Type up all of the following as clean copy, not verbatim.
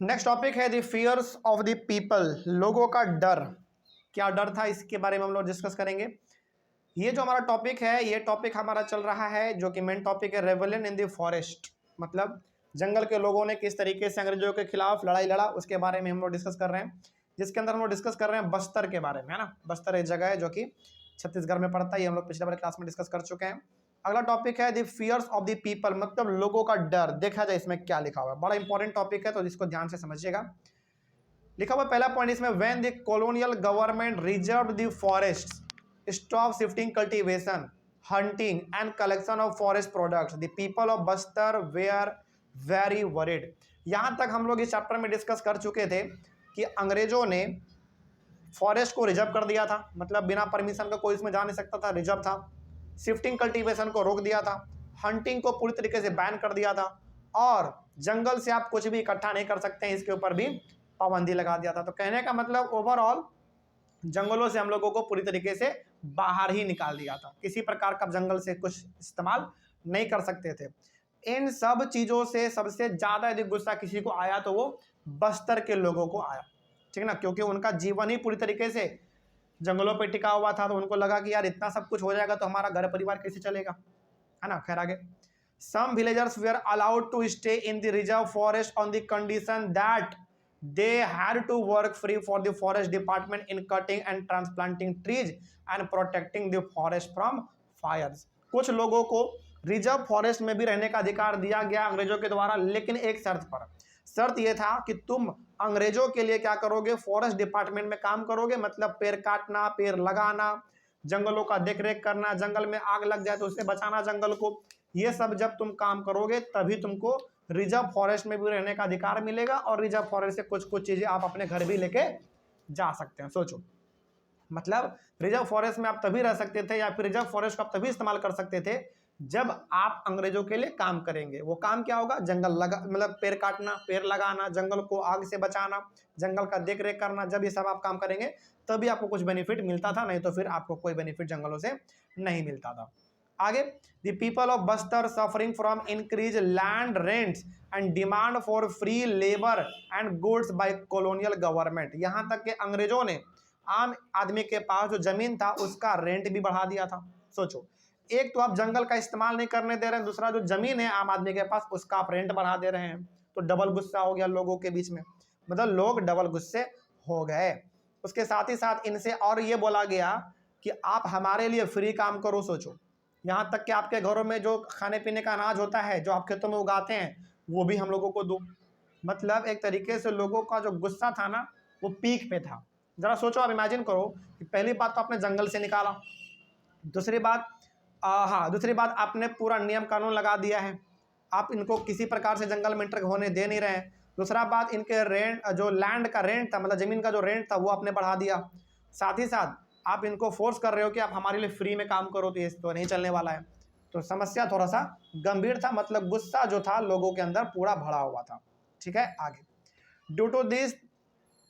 Next topic है the fears of the people, लोगों का डर। क्या डर था, इसके बारे में हम लोग डिस्कस करेंगे। ये जो हमारा टॉपिक है, ये टॉपिक हमारा चल रहा है जो कि मेन टॉपिक है रेवलियन इन द फॉरेस्ट, मतलब जंगल के लोगों ने किस तरीके से अंग्रेजों के खिलाफ लड़ाई लड़ा, उसके बारे में हम लोग डिस्कस कर रहे हैं। जिसके अंदर हम लोग डिस्कस कर रहे हैं बस्तर के बारे में, है ना। बस्तर एक जगह है जो कि छत्तीसगढ़ में पड़ता है, ये हम लोग पिछले वाले क्लास में डिस्कस कर चुके हैं। अगला टॉपिक है the fears of the people, मतलब लोगों का डर। देखा जाए इसमें क्या लिखा हुआ है, बड़ा इंपॉर्टेंट टॉपिक है, तो इसको ध्यान से समझिएगा। लिखा हुआ पहला पॉइंट इसमें, when the colonial government reserve the forest, stop shifting cultivation, hunting and collection of forest products, the people of Bastar were very worried. यहां तक हम लोग इस चैप्टर में डिस्कस कर चुके थे कि अंग्रेजों ने फॉरेस्ट को रिजर्व कर दिया था, मतलब बिना परमिशन का कोई इसमें जा नहीं सकता था, रिजर्व था। शिफ्टिंग कल्टीवेशन को रोक दिया था, हंटिंग को पूरी तरीके से बैन कर दिया था, और जंगल से आप कुछ भी इकट्ठा नहीं कर सकते हैं, इसके ऊपर भी पाबंदी लगा दिया था। तो कहने का मतलब ओवरऑल जंगलों से हम लोगों को पूरी तरीके से बाहर ही निकाल दिया था, किसी प्रकार का जंगल से कुछ इस्तेमाल नहीं कर सकते थे। इन सब चीजों से सबसे ज्यादा यदि गुस्सा किसी को आया तो वो बस्तर के लोगों को आया, ठीक है ना, क्योंकि उनका जीवन ही पूरी तरीके से जंगलों पे टिका हुआ था। तो उनको लगा कि यार इतना सब कुछ हो जाएगा तो हमारा घर परिवार कैसे चलेगा, है ना। खैर आगे, some villagers were allowed to stay in the reserve forest on the condition that they had to work free for the forest department in cutting and transplanting trees and protecting the forest from fires। कुछ लोगों को reserve forest में भी रहने का अधिकार दिया गया अंग्रेजों के द्वारा, लेकिन एक शर्त पर। शर्त यह था कि तुम अंग्रेजों के लिए क्या करोगे, फॉरेस्ट डिपार्टमेंट में काम करोगे, मतलब पेड़ काटना, पेड़ लगाना, जंगलों का देखरेख करना, जंगल में आग लग जाए तो उससे बचाना जंगल को। ये सब जब तुम काम करोगे तभी तुमको रिजर्व फॉरेस्ट में भी रहने का अधिकार मिलेगा, और रिजर्व फॉरेस्ट से कुछ कुछ चीजें आप अपने घर भी लेके जा सकते हैं। सोचो, मतलब रिजर्व फॉरेस्ट में आप तभी रह सकते थे, या फिर रिजर्व फॉरेस्ट को आप तभी इस्तेमाल कर सकते थे जब आप अंग्रेजों के लिए काम करेंगे। वो काम क्या होगा, जंगल लगा, मतलब पेड़ काटना, पेड़ लगाना, जंगल को आग से बचाना, जंगल का देख रेख करना। जब ये सब आप काम करेंगे तभी आपको कुछ बेनिफिट मिलता था, नहीं तो फिर आपको कोई बेनिफिट जंगलों से नहीं मिलता था। आगे, the people of Bastar suffering from increase land rents and demand for free labour and goods by colonial government. यहां तक कि अंग्रेजों ने आम आदमी के पास जो जमीन था उसका रेंट भी बढ़ा दिया था। सोचो, एक तो आप जंगल का इस्तेमाल नहीं करने दे रहे हैं, दूसरा जो जमीन है आम आदमी के पास उसका आप रेंट बढ़ा दे रहे हैं। तो डबल गुस्सा हो गया लोगों के बीच में, मतलब लोग डबल गुस्से हो गए। उसके साथ ही साथ इनसे और ये बोला गया कि आप हमारे लिए फ्री काम करो। सोचो, यहाँ तक कि आपके घरों में जो खाने पीने का अनाज होता है जो आप खेतों में उगाते हैं वो भी हम लोगों को दो। मतलब एक तरीके से लोगों का जो गुस्सा था ना वो पीक पे था। जरा सोचो, आप इमेजिन करो कि पहली बात तो आपने जंगल से निकाला, दूसरी बात दूसरी बात आपने पूरा नियम कानून लगा दिया है, आप इनको किसी प्रकार से जंगल में एंटर होने दे नहीं रहे हैं। दूसरा बात, इनके रेंट, जो लैंड का रेंट था, मतलब जमीन का जो रेंट था वो आपने बढ़ा दिया। साथ ही साथ आप इनको फोर्स कर रहे हो कि आप हमारे लिए फ्री में काम करो, तो ये तो नहीं चलने वाला है। तो समस्या थोड़ा सा गंभीर था, मतलब गुस्सा जो था लोगों के अंदर पूरा भरा हुआ था। ठीक है, आगे, due to this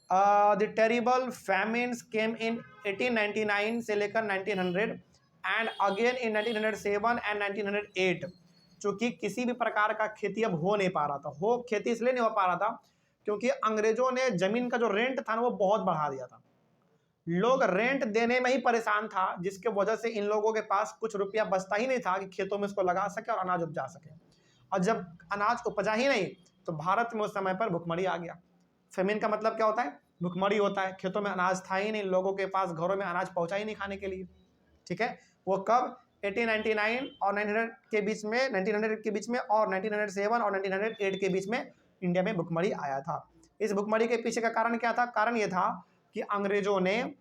the terrible famines came in 1899 से लेकर 1900 एंड अगेन इन 1907 एंड 1908। चूंकि किसी भी प्रकार का खेती अब हो नहीं पा रहा था, खेती इसलिए नहीं हो पा रहा था क्योंकि अंग्रेजों ने जमीन का जो रेंट था ना वो बहुत बढ़ा दिया था। लोग रेंट देने में ही परेशान था, जिसके वजह से इन लोगों के पास कुछ रुपया बचता ही नहीं था कि खेतों में इसको लगा सके और अनाज उपजा सके। और जब अनाज उपजा ही नहीं तो भारत में उस समय पर भुखमरी आ गया। फेमिन का मतलब क्या होता है, भुखमरी होता है। खेतों में अनाज था ही नहीं, लोगों के पास घरों में अनाज पहुंचा ही नहीं खाने के लिए। ठीक है, वो कब, 1899 और 1900 के बीच में, 1900 के बीच में, और 1907 और 1908 के बीच में इंडिया में भुखमरी आया था। इस भुखमरी के पीछे का कारण क्या था, कारण ये था कि अंग्रेजों ने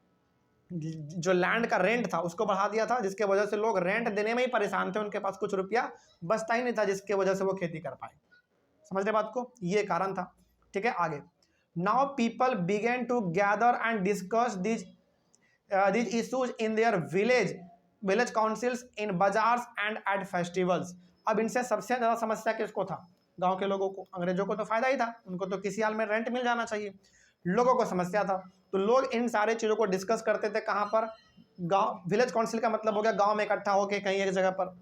जो लैंड का रेंट था उसको बढ़ा दिया था, जिसके वजह से लोग रेंट देने में ही परेशान थे, उनके पास कुछ रुपया बचता ही नहीं था, जिसके वजह से वो खेती कर पाए। समझ रहे बात को, ये कारण था। ठीक है, आगे, now people begin to gather and discuss this issues in their village councils, in bazaars and at festivals. अब इनसे सबसे ज्यादा समस्या किसको था, गांव के लोगों को। अंग्रेजों को तो फायदा ही था, उनको तो किसी हाल में रेंट मिल जाना चाहिए, लोगों को समस्या था। तो लोग इन सारे चीजों को डिस्कस करते थे, कहां पर, गांव। विलेज काउंसिल का मतलब हो गया गांव में इकट्ठा होकर कहीं एक जगह पर,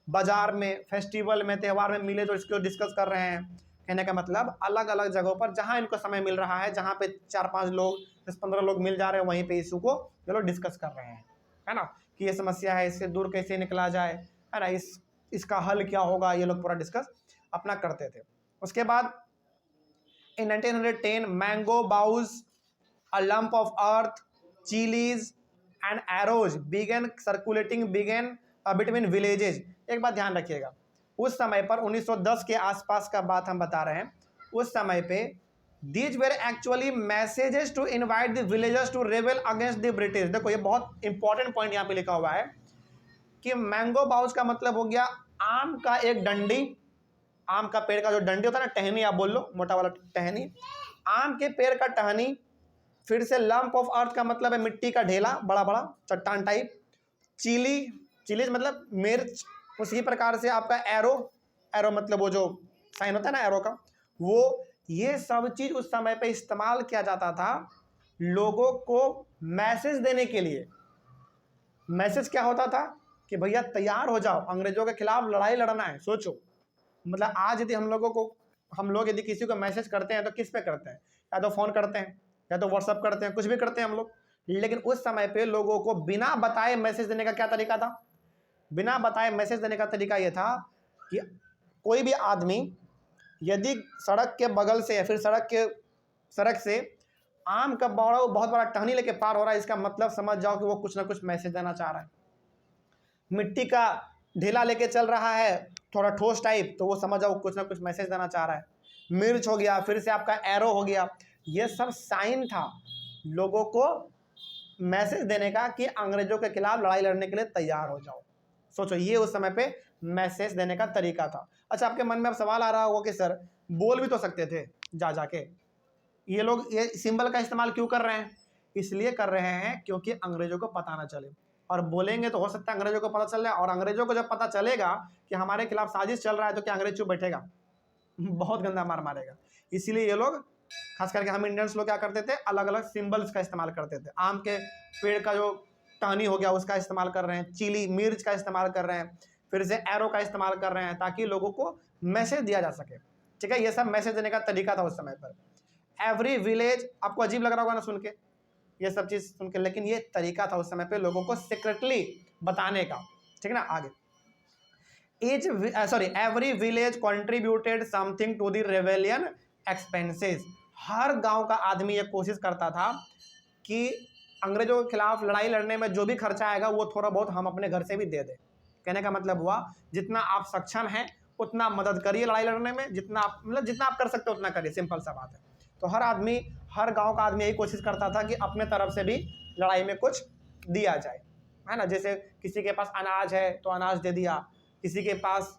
बाजार में, फेस्टिवल में, त्यौहार में मिले तो इसको डिस्कस कर रहे हैं, कहने का मतलब अलग अलग जगहों पर जहां इनको समय मिल रहा है, जहां पे 4-5 लोग 10-15 लोग मिल जा रहे हैं, वहीं पे इशू को ये लोग डिस्कस कर रहे हैं, है ना, कि ये समस्या है, इससे दूर कैसे निकला जाए, है ना, इसका हल क्या होगा, ये लोग पूरा डिस्कस अपना करते थे। उसके बाद in 1910 mango boughs, a lump of earth, chillies and arrows began circulating between villages. एक बात ध्यान रखिएगा, उस समय पर 1910 के आसपास का बात हम बता रहे हैं, उस समय पे these were actually messages to invite the villagers to rebel against the British. देखो ये बहुत इंपॉर्टेंट पॉइंट यहाँ पे लिखा हुआ है कि मैंगो बाउज का मतलब हो गया आम का एक डंडी, आम का पेड़ का जो डंडी होता है ना, टहनी आप बोल लो, मोटा वाला टहनी, आम के पेड़ का टहनी। फिर से लंप ऑफ अर्थ का मतलब है मिट्टी का ढेला, बड़ा बड़ा चट्टान टाइप। चिलीज मतलब मिर्च। उसी प्रकार से आपका एरो, एरो मतलब वो जो साइन होता है ना एरो का, वो, ये सब चीज उस समय पे इस्तेमाल किया जाता था लोगों को मैसेज देने के लिए। मैसेज क्या होता था कि भैया तैयार हो जाओ, अंग्रेजों के खिलाफ लड़ाई लड़ना है। सोचो, मतलब आज यदि हम लोग यदि किसी को मैसेज करते हैं तो किस पे करते हैं, या तो फोन करते हैं, या तो व्हाट्सअप करते हैं, कुछ भी करते हैं हम लोग। लेकिन उस समय पे लोगों को बिना बताए मैसेज देने का क्या तरीका था? बिना बताए मैसेज देने का तरीका यह था कि कोई भी आदमी यदि सड़क के बगल से या फिर सड़क से आम का बहुत बड़ा टहनी लेके पार हो रहा है, इसका मतलब समझ जाओ कि वो कुछ ना कुछ मैसेज देना चाह रहा है। मिट्टी का ढेला लेके चल रहा है थोड़ा ठोस टाइप, तो वो समझ जाओ कुछ ना कुछ मैसेज देना चाह रहा है। मिर्च हो गया, फिर से आपका एरो हो गया, ये सब साइन था लोगों को मैसेज देने का कि अंग्रेजों के खिलाफ लड़ाई लड़ने के लिए तैयार हो जाओ। सोचो, ये उस समय पे मैसेज देने का तरीका था। अच्छा, आपके मन में अब सवाल आ रहा होगा कि सर बोल भी तो सकते थे जा जाके, ये लोग ये सिंबल का इस्तेमाल क्यों कर रहे हैं? इसलिए कर रहे हैं क्योंकि अंग्रेजों को पता ना चले, और बोलेंगे तो हो सकता है अंग्रेजों को पता चल जाए, और अंग्रेजों को जब पता चलेगा कि हमारे खिलाफ साजिश चल रहा है तो क्या अंग्रेज चुप बैठेगा? बहुत गंदा मार मारेगा। इसीलिए ये लोग, खास करके हम इंडियंस लोग क्या करते थे, अलग अलग सिंबल्स का इस्तेमाल करते थे। आम के पेड़ का जो टहनी हो गया उसका इस्तेमाल कर रहे हैं, चिली मिर्च का इस्तेमाल कर रहे हैं, फिर से एरो का इस्तेमाल कर रहे हैं, ताकि लोगों को मैसेज दिया जा सके। ठीक है, ये सब मैसेज देने का तरीका था उस समय पर। एवरी विलेज, आपको अजीब लग रहा होगा ना सुन के, ये सब चीज सुन के, लेकिन ये तरीका था उस समय पे लोगों को सीक्रेटली बताने का। ठीक है ना, आगे every village contributed something to the rebellion expenses. हर गांव का आदमी ये कोशिश करता था कि अंग्रेजों के खिलाफ लड़ाई लड़ने में जो भी खर्चा आएगा वो थोड़ा बहुत हम अपने घर से भी दे दें। कहने का मतलब हुआ जितना आप सक्षम हैं उतना मदद करिए लड़ाई लड़ने में, जितना आप कर सकते हो उतना करिए, सिंपल सा बात है। तो हर गांव का आदमी यही कोशिश करता था कि अपने तरफ से भी लड़ाई में कुछ दिया जाए, है ना। जैसे किसी के पास अनाज है तो अनाज दे दिया, किसी के पास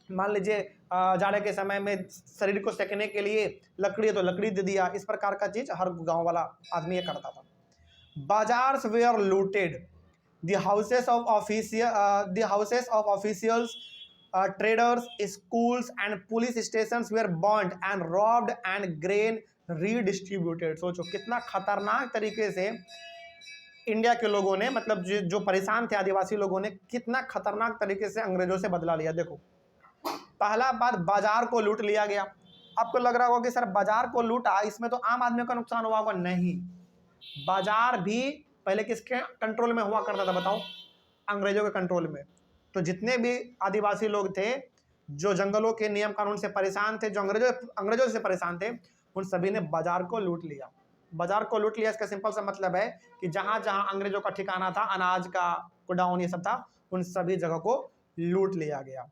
मान लीजिए जाड़े के समय में शरीर को सेकने के लिए लकड़ी है तो लकड़ी दे दिया। इस प्रकार का चीज हर गांव वाला आदमी ये करता था। Bazaars were looted, the houses of officials, traders, schools and police stations were burned and robbed and grain redistributed। सोचो कितना खतरनाक तरीके से इंडिया के लोगों ने, मतलब जो परेशान थे आदिवासी लोगों ने, कितना खतरनाक तरीके से अंग्रेजों से बदला लिया। देखो, पहला बात, बाजार को लूट लिया गया। आपको लग रहा होगा कि सर बाजार को लूटा, इसमें तो आम आदमी का नुकसान हुआ होगा। नहीं, बाजार भी पहले किसके कंट्रोल में हुआ करता था बताओ? अंग्रेजों के कंट्रोल में। तो जितने भी आदिवासी लोग थे जो जंगलों के नियम कानून से परेशान थे, जो अंग्रेजों से परेशान थे, उन सभी ने बाजार को लूट लिया। बाजार को लूट लिया, इसका सिंपल सा मतलब है कि जहां जहां अंग्रेजों का ठिकाना था, अनाज का गोडाउन ये सब था, उन सभी जगह को लूट लिया गया।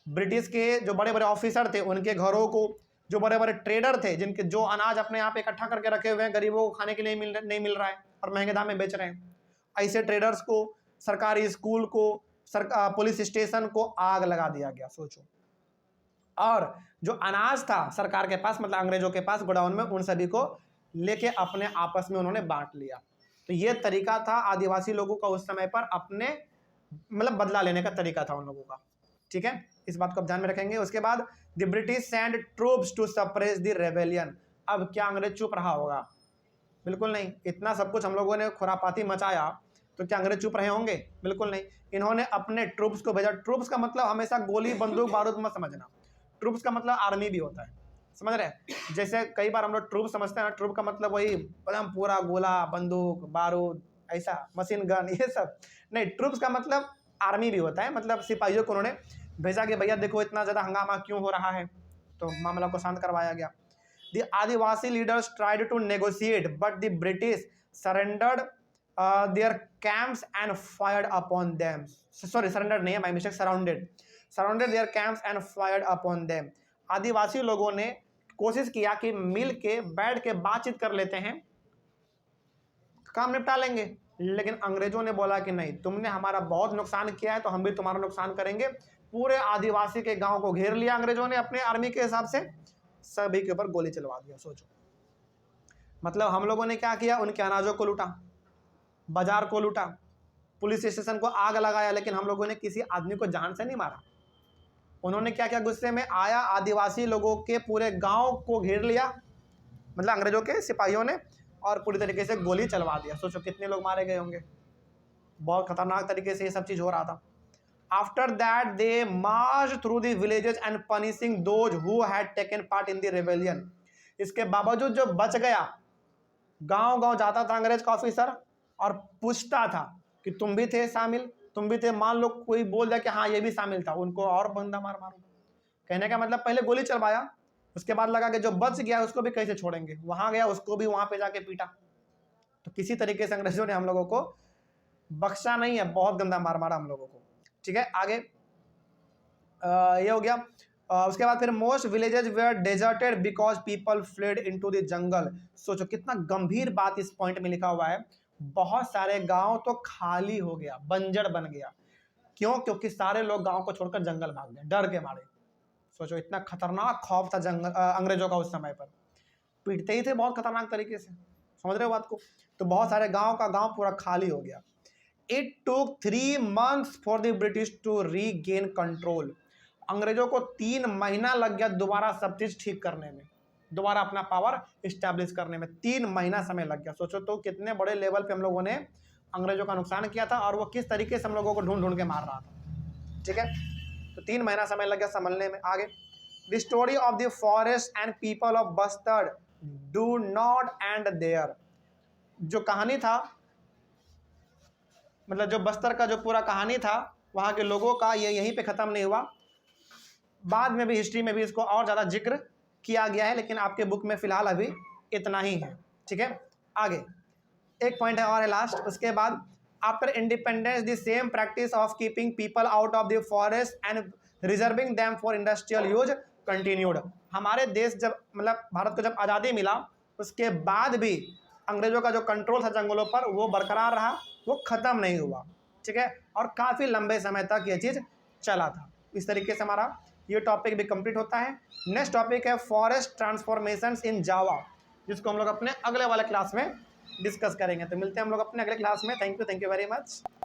ब्रिटिश के जो बड़े बड़े ऑफिसर थे उनके घरों को, जो बड़े बड़े ट्रेडर थे जिनके जो अनाज अपने यहाँ पे इकट्ठा करके रखे हुए हैं, गरीबों को खाने के लिए नहीं मिल रहा है और महंगे दाम में बेच रहे हैं, ऐसे ट्रेडर्स को, सरकारी स्कूल को, पुलिस स्टेशन को आग लगा दिया गया। सोचो, और जो अनाज था सरकार के पास, मतलब अंग्रेजों के पास गोडाउन में, उन सभी को लेके अपने आपस में उन्होंने बांट लिया। तो ये तरीका था आदिवासी लोगों का उस समय पर अपने, मतलब बदला लेने का तरीका था उन लोगों का। ठीक है, इस बात को आप ध्यान में रखेंगे। उसके बाद the British send troops to suppress the rebellion. अब क्या अंग्रेज चुप रहा होगा? बिल्कुल नहीं। इतना सब कुछ हम लोगों ने खुरापाती मचाया तो क्या अंग्रेज चुप रहे होंगे? बिल्कुल नहीं। इन्होंने अपने ट्रूप्स को भेजा। ट्रूप्स का मतलब हमेशा गोली बंदूक बारूद मत समझना, ट्रूप्स का मतलब आर्मी भी होता है। समझ रहे हैं? जैसे कई बार हम लोग ट्रूप समझते हैं ना, ट्रूप का मतलब वही एकदम पूरा गोला बंदूक बारूद ऐसा मशीन गन ये सब नहीं। ट्रूप्स का मतलब आर्मी भी होता है, मतलब सिपाहियों को उन्होंने भेजा कि भैया देखो इतना ज़्यादा हंगामा क्यों हो रहा है, तो मामला को शांत करवाया गया। The Adivasi leaders tried to negotiate, but the British surrendered their camps and fired upon them. Sorry, surrendered नहीं है, my mistake, surrounded their camps and fired upon them. आदिवासी लोगों ने कोशिश किया कि मिल के बैठ के बातचीत कर लेते हैं, काम निपटा लेंगे, लेकिन अंग्रेजों ने बोला कि नहीं, तुमने हमारा बहुत नुकसान किया है तो हम भी तुम्हारा नुकसान करेंगे। पूरे आदिवासी के गांव को घेर लिया अंग्रेजों ने अपने आर्मी के हिसाब से, सभी के ऊपर गोली चलवा दिया। सोचो, मतलब हम लोगों ने क्या किया, उनके अनाजों को लूटा, बाजार को लूटा, पुलिस स्टेशन को आग लगाया, लेकिन हम लोगों ने किसी आदमी को जान से नहीं मारा। उन्होंने क्या किया, गुस्से में आया, आदिवासी लोगों के पूरे गांव को घेर लिया, मतलब अंग्रेजों के सिपाहियों ने, और पूरी तरीके से गोली चलवा दिया। सोचो कितने लोग मारे गए होंगे, बहुत खतरनाक तरीके से ये सब चीज हो रहा था। After that, they marched through the villages and punishing those who had taken part in the rebellion. इसके बावजूद जो बच गया, गांव-गांव जाता था अंग्रेज का ऑफिसर और पूछता था कि तुम भी थे शामिल, तुम भी थे। मान लो कोई बोल दिया कि हाँ ये भी शामिल था, उनको और बंदा मार मारो। कहने का मतलब पहले गोली चलवाया, उसके बाद लगा कि जो बच गया उसको भी कैसे छोड़ेंगे, वहां गया उसको भी वहां पे जाके पीटा। तो किसी तरीके से अंग्रेजों ने हम लोगों को बख्शा नहीं है, बहुत गंदा मार मारा हम लोगों को। ठीक है, आगे ये हो गया। उसके बाद फिर most villages were deserted because people fled into the jungle. सोचो कितना गंभीर बात इस पॉइंट में लिखा हुआ है, बहुत सारे गांव तो खाली हो गया, बंजर बन गया। क्यों? क्योंकि सारे लोग गांव को छोड़कर जंगल भाग गए डर के मारे। सोचो इतना खतरनाक खौफ था जंगल अंग्रेजों का उस समय पर, पीटते ही थे बहुत खतरनाक तरीके से। समझ रहे हो बात को? तो बहुत सारे गांव का गांव पूरा खाली हो गया। It took 3 months for the British to regain control. अंग्रेजों को 3 महीना लग गया दोबारा सब चीज ठीक करने में, दोबारा अपना पावर इस्टेब्लिश करने में 3 महीना समय लग गया। सोचो तो कितने बड़े लेवल पे हम लोगों ने अंग्रेजों का नुकसान किया था, और वो किस तरीके से हम लोगों को ढूंढ ढूंढ के मार रहा था। ठीक है, तो 3 महीना समय लग गया संभलने में। आगे, the story of the forest and people of Bastar do not end there. जो कहानी था, मतलब जो बस्तर का जो पूरा कहानी था वहाँ के लोगों का, ये यहीं पे ख़त्म नहीं हुआ। बाद में भी हिस्ट्री में भी इसको और ज़्यादा जिक्र किया गया है, लेकिन आपके बुक में फ़िलहाल अभी इतना ही है। ठीक है, आगे एक पॉइंट है और है लास्ट। उसके बाद, after independence the same practice of keeping people out of the forest and reserving them for industrial use continued. हमारे देश जब, मतलब भारत को जब आज़ादी मिला, उसके बाद भी अंग्रेजों का जो कंट्रोल था जंगलों पर वो बरकरार रहा, वो ख़त्म नहीं हुआ। ठीक है, और काफ़ी लंबे समय तक ये चीज़ चला था। इस तरीके से हमारा ये टॉपिक भी कंप्लीट होता है। नेक्स्ट टॉपिक है फॉरेस्ट ट्रांसफॉर्मेशंस इन जावा, जिसको हम लोग अपने अगले वाले क्लास में डिस्कस करेंगे। तो मिलते हैं हम लोग अपने अगले क्लास में। Thank you very much.